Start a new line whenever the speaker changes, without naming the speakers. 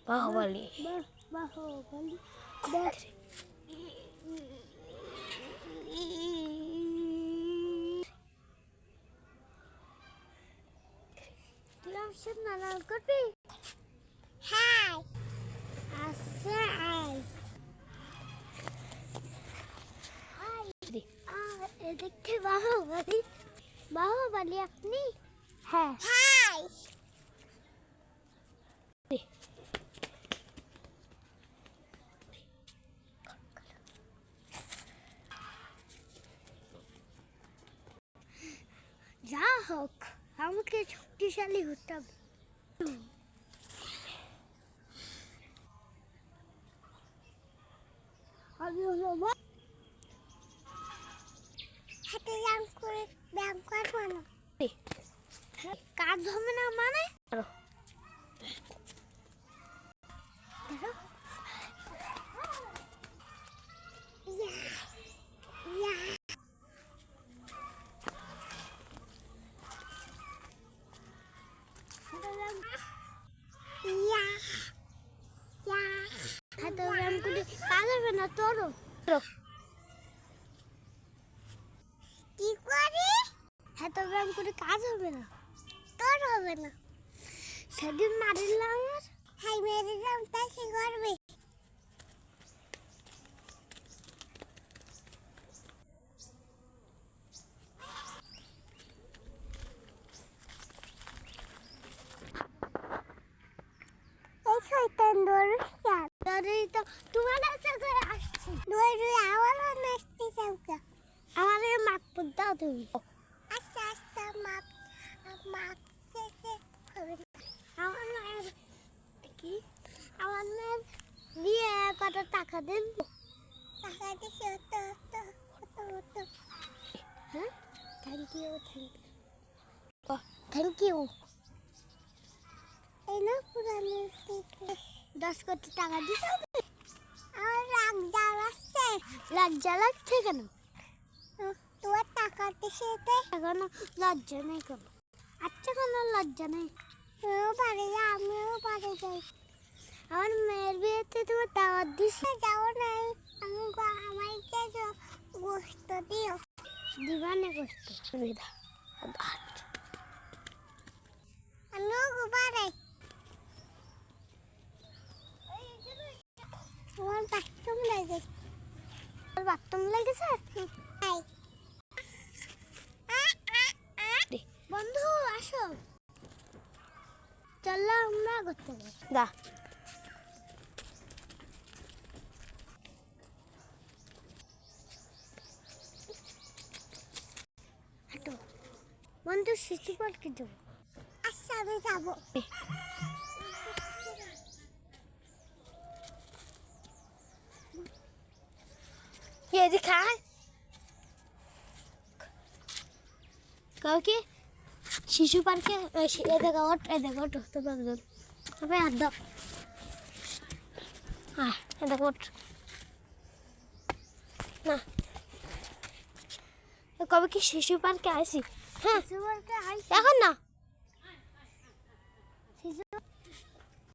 বাহুবলী
বাহুবলী তুই নানাল করবি হ্যাঁ আচ্ছা দেখতে বাহুবলী বাহুবলী আপনি হ্যাঁ হ্যাঁ যা হোক আমাকে শক্তিশালী হতে হবে আমি হলো হাতে ব্যায়াম করে ব্যায়াম করবো না কাজ হবে না মানে কাজ হবে না তোরও কি করে এত ব্যায়াম করে কাজ হবে না তোর হবে না সেদিন মারিলাম হাই মেরিলাম তাই কি করবে এই শয়তান দরুস্তান দরুই তো তোমার কাছে করে আসছে দরুই আওয়ালা নাচতে চাওকা আমাদের মাপ দাও তুমি আচ্ছা আচ্ছা মাপ মাপ শেষে হবে আমার মায়ের কি আমার মায়ের দিয়ে কত টাকা দেন টাকা দিছে তো হ্যাঁ থ্যাংক ইউ থ্যাংক ইউ এই না পুরানো 10 কোটি টাকা দিতে হবে আমার লজ্জা লাগছে কেন তোমার টাকা দিছে এখন লজ্জা নেই কেন আচ্ছা কোনো লজ্জা নেই আমিও পারে যাই আমার মেয়ের বিয়েতে তোমার দাওয়াত দিছে যাও নাই আমি আমার গোস্ত দিও দিবানে গোস্ত সুবিধা আমিও পারে তোমার বাথরুম লেগেছে বাথরুম লেগেছে বন্ধু আসো চলো আমরা করতে
দা
হাঁটো বন্ধু শিশু পার্কে যাবো আচ্ছা আমি যাবো
ये दिखा
কাউকে শিশু পার্কে এ দেখো তো একজন তবে হাত দাও
হ্যাঁ এ দেখো না কবে কি শিশু পার্কে আসি হ্যাঁ
শিশু পার্কে
এখন না
শিশু